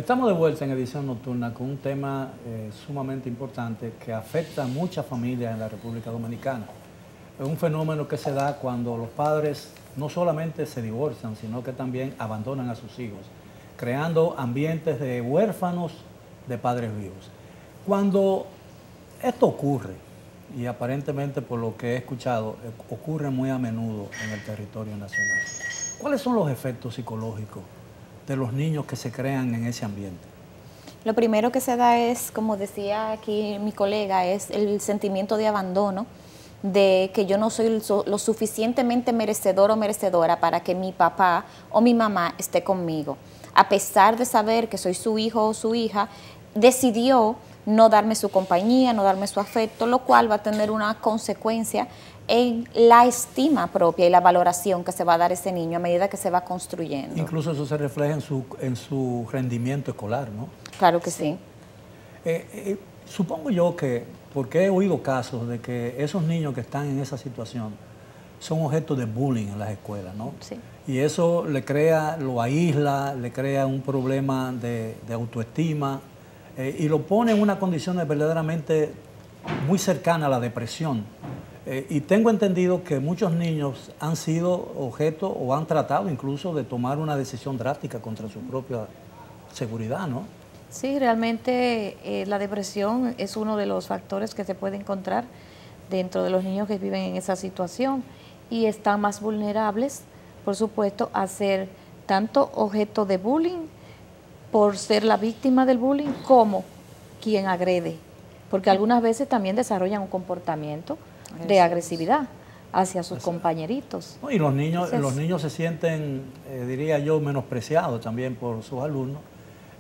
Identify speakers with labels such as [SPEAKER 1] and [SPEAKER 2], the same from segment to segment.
[SPEAKER 1] Estamos de vuelta en edición nocturna con un tema sumamente importante que afecta a muchas familias en la República Dominicana. Es un fenómeno que se da cuando los padres no solamente se divorcian, sino que también abandonan a sus hijos, creando ambientes de huérfanos de padres vivos. Cuando esto ocurre, y aparentemente por lo que he escuchado, ocurre muy a menudo en el territorio nacional, ¿cuáles son los efectos psicológicos de los niños que se crean en ese ambiente?
[SPEAKER 2] Lo primero que se da es, como decía aquí mi colega, es el sentimiento de abandono, de que yo no soy lo suficientemente merecedor o merecedora para que mi papá o mi mamá esté conmigo. A pesar de saber que soy su hijo o su hija, decidió no darme su compañía, no darme su afecto, lo cual va a tener una consecuencia en la estima propia y la valoración que se va a dar ese niño a medida que se va construyendo.
[SPEAKER 1] Incluso eso se refleja en su rendimiento escolar, ¿no?
[SPEAKER 2] Claro que sí.
[SPEAKER 1] Supongo yo que, porque he oído casos de que esos niños que están en esa situación son objeto de bullying en las escuelas, ¿no?
[SPEAKER 2] Sí.
[SPEAKER 1] Y eso le crea, lo aísla, le crea un problema de autoestima y lo pone en una condición verdaderamente muy cercana a la depresión. Y tengo entendido que muchos niños han sido objeto o han tratado incluso de tomar una decisión drástica contra su propia seguridad, ¿no?
[SPEAKER 3] Sí, realmente la depresión es uno de los factores que se puede encontrar dentro de los niños que viven en esa situación y están más vulnerables, por supuesto, a ser tanto objeto de bullying por ser la víctima del bullying como quien agrede, porque algunas veces también desarrollan un comportamiento de agresividad hacia sus compañeritos.
[SPEAKER 1] Y los niños se sienten, diría yo, menospreciados también por sus alumnos.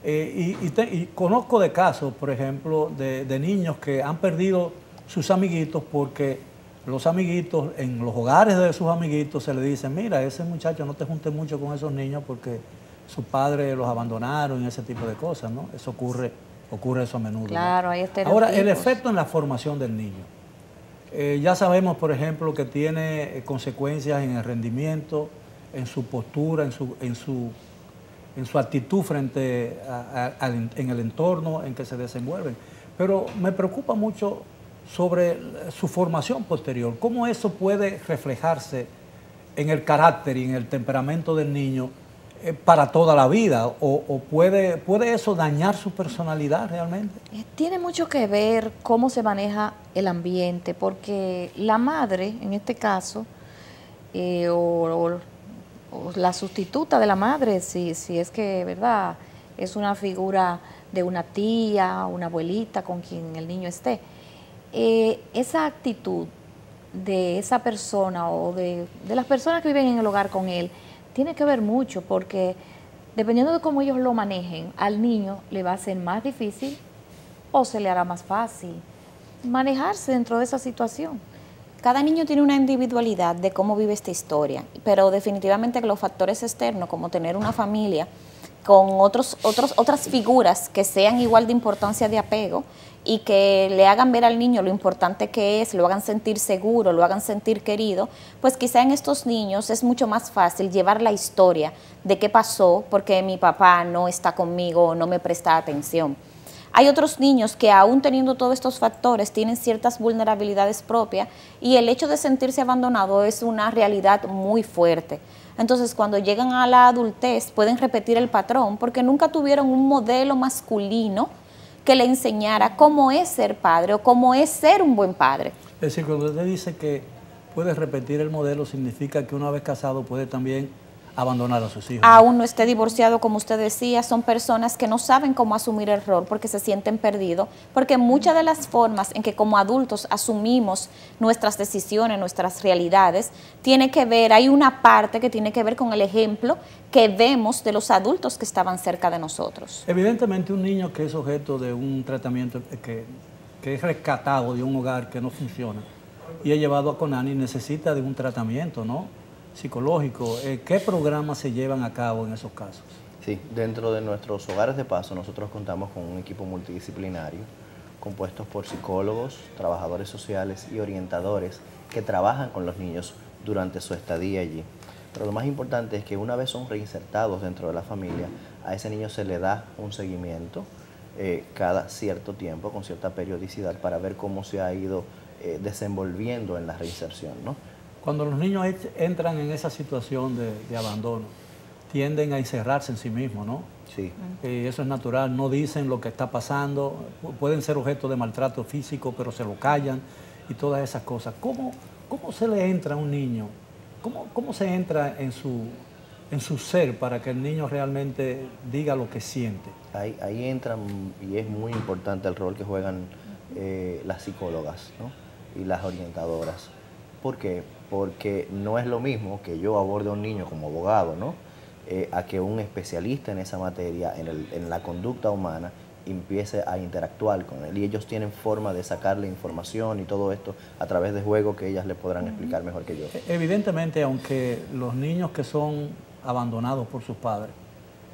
[SPEAKER 1] Y conozco de casos, por ejemplo, de niños que han perdido sus amiguitos porque los amiguitos, en los hogares de sus amiguitos, se le dicen, mira, ese muchacho no te juntes mucho con esos niños porque sus padres los abandonaron y ese tipo de cosas, ¿no? Eso ocurre eso a menudo.
[SPEAKER 3] Claro,
[SPEAKER 1] ¿no?
[SPEAKER 3] hay estereotipos.
[SPEAKER 1] Ahora, el efecto en la formación del niño. Ya sabemos, por ejemplo, que tiene consecuencias en el rendimiento, en su postura, en su actitud frente en el entorno en que se desenvuelven. Pero me preocupa mucho sobre su formación posterior. ¿Cómo eso puede reflejarse en el carácter y en el temperamento del niño para toda la vida? ¿O puede eso dañar su personalidad realmente?
[SPEAKER 3] Tiene mucho que ver cómo se maneja el ambiente, porque la madre, en este caso, o la sustituta de la madre, si es que, ¿verdad?, es una figura de una tía, una abuelita con quien el niño esté. Esa actitud de esa persona o de las personas que viven en el hogar con él tiene que ver mucho, porque dependiendo de cómo ellos lo manejen, al niño le va a ser más difícil o se le hará más fácil manejarse dentro de esa situación.
[SPEAKER 2] Cada niño tiene una individualidad de cómo vive esta historia, pero definitivamente que los factores externos, como tener una familia con otras figuras que sean igual de importancia de apego y que le hagan ver al niño lo importante que es, lo hagan sentir seguro, lo hagan sentir querido, pues quizá en estos niños es mucho más fácil llevar la historia de qué pasó porque mi papá no está conmigo o no me presta atención. Hay otros niños que aún teniendo todos estos factores tienen ciertas vulnerabilidades propias y el hecho de sentirse abandonado es una realidad muy fuerte. Entonces cuando llegan a la adultez pueden repetir el patrón porque nunca tuvieron un modelo masculino que le enseñara cómo es ser padre o cómo es ser un buen padre.
[SPEAKER 1] Es decir, cuando usted dice que puede repetir el modelo, significa que una vez casado puede también abandonar a sus hijos.
[SPEAKER 2] Aún no esté divorciado, como usted decía, son personas que no saben cómo asumir el rol porque se sienten perdidos, porque muchas de las formas en que como adultos asumimos nuestras decisiones, nuestras realidades, tiene que ver, hay una parte que tiene que ver con el ejemplo que vemos de los adultos que estaban cerca de nosotros.
[SPEAKER 1] Evidentemente un niño que es objeto de un tratamiento que es rescatado de un hogar que no funciona y es llevado a Conani necesita de un tratamiento, ¿no?, psicológico. ¿Qué programas se llevan a cabo en esos casos?
[SPEAKER 4] Sí, dentro de nuestros hogares de paso nosotros contamos con un equipo multidisciplinario compuestos por psicólogos, trabajadores sociales y orientadores que trabajan con los niños durante su estadía allí. Pero lo más importante es que una vez son reinsertados dentro de la familia, a ese niño se le da un seguimiento cada cierto tiempo, con cierta periodicidad, para ver cómo se ha ido desenvolviendo en la reinserción, ¿no?
[SPEAKER 1] Cuando los niños entran en esa situación de abandono, tienden a encerrarse en sí mismos, ¿no?
[SPEAKER 4] Sí.
[SPEAKER 1] Eso es natural, no dicen lo que está pasando, pueden ser objeto de maltrato físico, pero se lo callan y todas esas cosas. ¿Cómo se le entra a un niño? ¿Cómo se entra en su ser para que el niño realmente diga lo que siente?
[SPEAKER 4] Ahí entran, y es muy importante el rol que juegan las psicólogas, ¿no? Y las orientadoras. ¿Por qué? Porque no es lo mismo que yo aborde a un niño como abogado, ¿no? A que un especialista en esa materia, en la conducta humana, empiece a interactuar con él. Y ellos tienen forma de sacarle información y todo esto a través de juegos que ellas le podrán explicar mejor que yo.
[SPEAKER 1] Evidentemente, aunque los niños que son abandonados por sus padres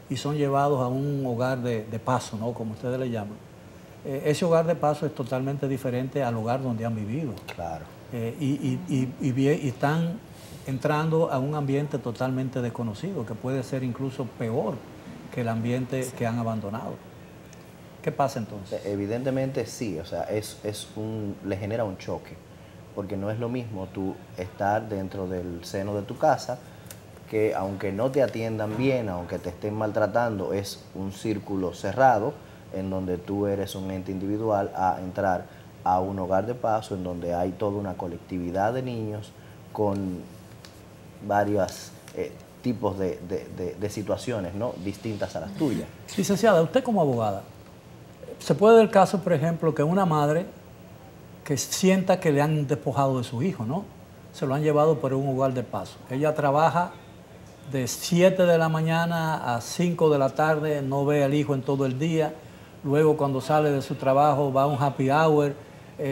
[SPEAKER 1] y son llevados a un hogar de paso, ¿no? Como ustedes le llaman, ese hogar de paso es totalmente diferente al hogar donde han vivido.
[SPEAKER 4] Claro.
[SPEAKER 1] Y están entrando a un ambiente totalmente desconocido, que puede ser incluso peor que el ambiente que han abandonado. ¿Qué pasa entonces?
[SPEAKER 4] Evidentemente sí, o sea, le genera un choque, porque no es lo mismo tú estar dentro del seno de tu casa, que aunque no te atiendan bien, aunque te estén maltratando, es un círculo cerrado en donde tú eres un ente individual, a entrar a un hogar de paso en donde hay toda una colectividad de niños con varios tipos de situaciones, ¿no? Distintas a las tuyas.
[SPEAKER 1] Licenciada, usted como abogada, se puede dar el caso, por ejemplo, que una madre que sienta que le han despojado de su hijo, ¿no? Se lo han llevado por un hogar de paso. Ella trabaja de 7 de la mañana a 5 de la tarde, no ve al hijo en todo el día. Luego, cuando sale de su trabajo, va a un happy hour,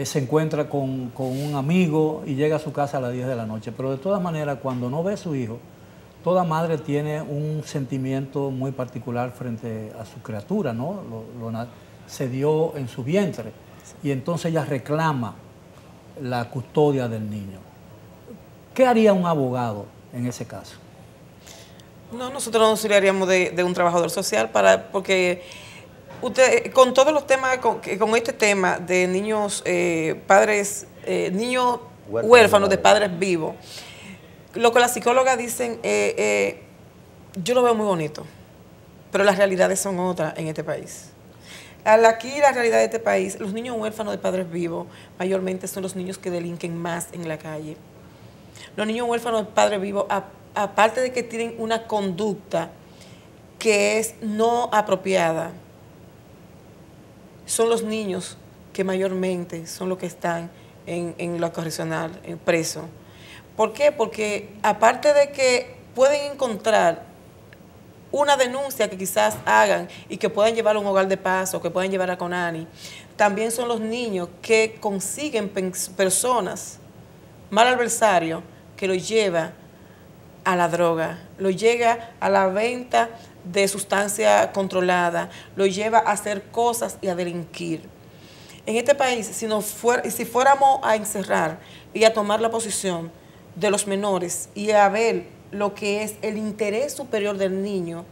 [SPEAKER 1] se encuentra con un amigo y llega a su casa a las 10 de la noche. Pero de todas maneras, cuando no ve a su hijo, toda madre tiene un sentimiento muy particular frente a su criatura, ¿no? Se dio en su vientre y entonces ella reclama la custodia del niño. ¿Qué haría un abogado en ese caso?
[SPEAKER 5] No, nosotros nos auxiliaríamos de un trabajador social porque usted, con todos los temas, con este tema de niños, niños huérfanos de padres vivos, lo que las psicólogas dicen, yo lo veo muy bonito, pero las realidades son otras en este país. Aquí la realidad de este país, los niños huérfanos de padres vivos mayormente son los niños que delinquen más en la calle. Los niños huérfanos de padres vivos, aparte de que tienen una conducta que es no apropiada, son los niños que mayormente son los que están en la correccional, en preso. ¿Por qué? Porque aparte de que pueden encontrar una denuncia que quizás hagan y que puedan llevar a un hogar de paso, que puedan llevar a Conani, también son los niños que consiguen personas, mal adversario, que los lleva a la droga, los llega a la venta de sustancia controlada, los lleva a hacer cosas y a delinquir. En este país, si fuéramos a encerrar y a tomar la posición de los menores y a ver lo que es el interés superior del niño,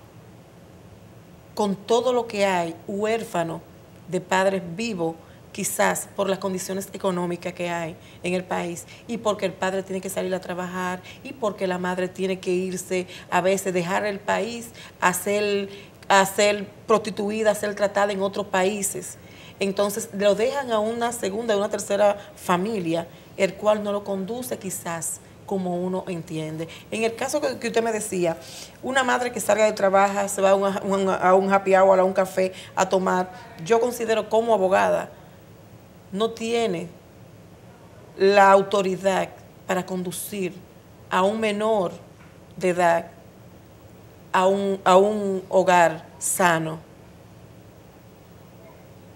[SPEAKER 5] con todo lo que hay, huérfano de padres vivos, quizás por las condiciones económicas que hay en el país y porque el padre tiene que salir a trabajar y porque la madre tiene que irse, a veces dejar el país, a ser prostituida, a ser tratada en otros países. Entonces lo dejan a una segunda, a una tercera familia, el cual no lo conduce quizás como uno entiende. En el caso que usted me decía, una madre que salga de trabajo, se va a un happy hour, a un café a tomar, yo considero como abogada, no tiene la autoridad para conducir a un menor de edad a un hogar sano.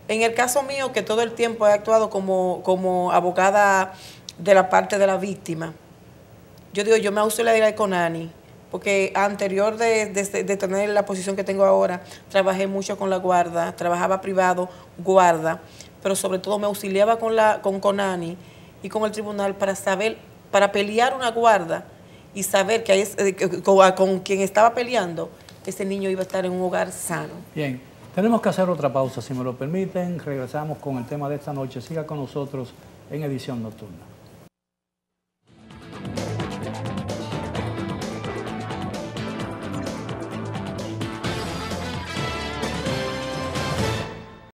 [SPEAKER 5] En el caso mío, que todo el tiempo he actuado como abogada de la parte de la víctima, yo digo, yo me auxiliaría de Conani, porque anterior de tener la posición que tengo ahora, trabajé mucho con la guarda, trabajaba privado, guarda, pero sobre todo me auxiliaba con Conani y con el tribunal para pelear una guarda y saber que con quien estaba peleando, ese niño iba a estar en un hogar sano.
[SPEAKER 1] Bien, tenemos que hacer otra pausa, si me lo permiten. Regresamos con el tema de esta noche. Siga con nosotros en Edición Nocturna.